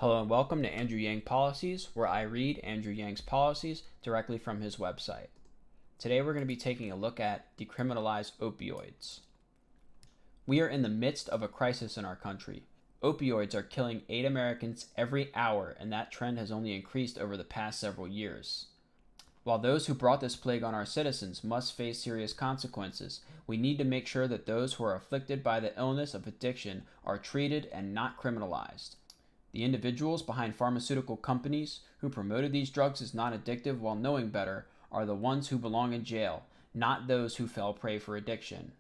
Hello and welcome to Andrew Yang Policies, where I read Andrew Yang's policies directly from his website. Today we're going to be taking a look at Decriminalize Opioids. We are in the midst of a crisis in our country. Opioids are killing 8 Americans every hour, and that trend has only increased over the past several years. While those who brought this plague on our citizens must face serious consequences, we need to make sure that those who are afflicted by the illness of addiction are treated and not criminalized. The individuals behind pharmaceutical companies who promoted these drugs as non-addictive while knowing better are the ones who belong in jail, not those who fell prey for addiction.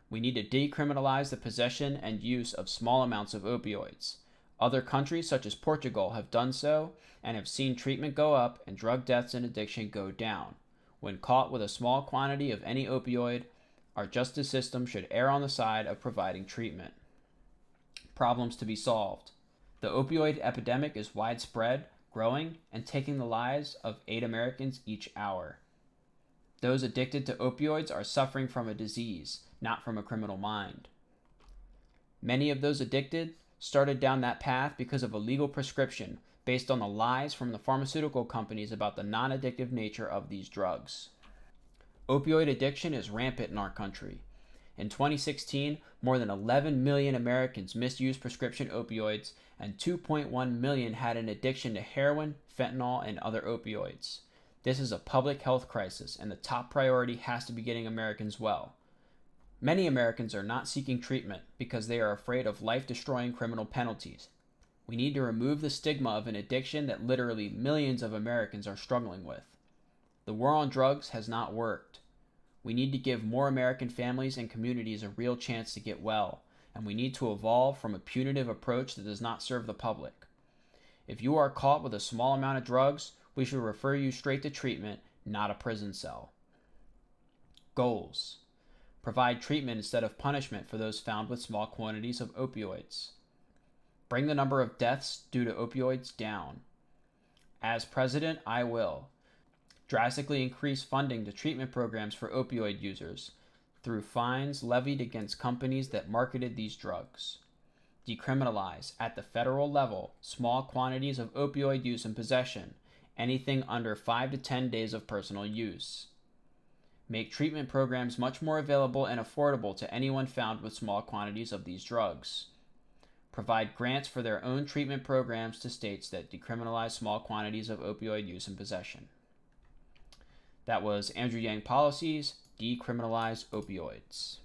We need to decriminalize the possession and use of small amounts of opioids. Other countries such as Portugal have done so and have seen treatment go up and drug deaths and addiction go down. When caught with a small quantity of any opioid, our justice system should err on the side of providing treatment. Problems to be solved. The opioid epidemic is widespread, growing, and taking the lives of 8 Americans each hour. Those addicted to opioids are suffering from a disease, not from a criminal mind. Many of those addicted started down that path because of a legal prescription based on the lies from the pharmaceutical companies about the non-addictive nature of these drugs. Opioid addiction is rampant in our country. In 2016, more than 11 million Americans misused prescription opioids, and 2.1 million had an addiction to heroin, fentanyl, and other opioids. This is a public health crisis, and the top priority has to be getting Americans well. Many Americans are not seeking treatment because they are afraid of life-destroying criminal penalties. We need to remove the stigma of an addiction that literally millions of Americans are struggling with. The war on drugs has not worked. We need to give more American families and communities a real chance to get well, and we need to evolve from a punitive approach that does not serve the public. If you are caught with a small amount of drugs, we should refer you straight to treatment, not a prison cell. Goals. Provide treatment instead of punishment for those found with small quantities of opioids. Bring the number of deaths due to opioids down. As president, I will drastically increase funding to treatment programs for opioid users through fines levied against companies that marketed these drugs. Decriminalize, at the federal level, small quantities of opioid use and possession, anything under 5 to 10 days of personal use. Make treatment programs much more available and affordable to anyone found with small quantities of these drugs. Provide grants for their own treatment programs to states that decriminalize small quantities of opioid use and possession. That was Andrew Yang Policies, Decriminalize Opioids.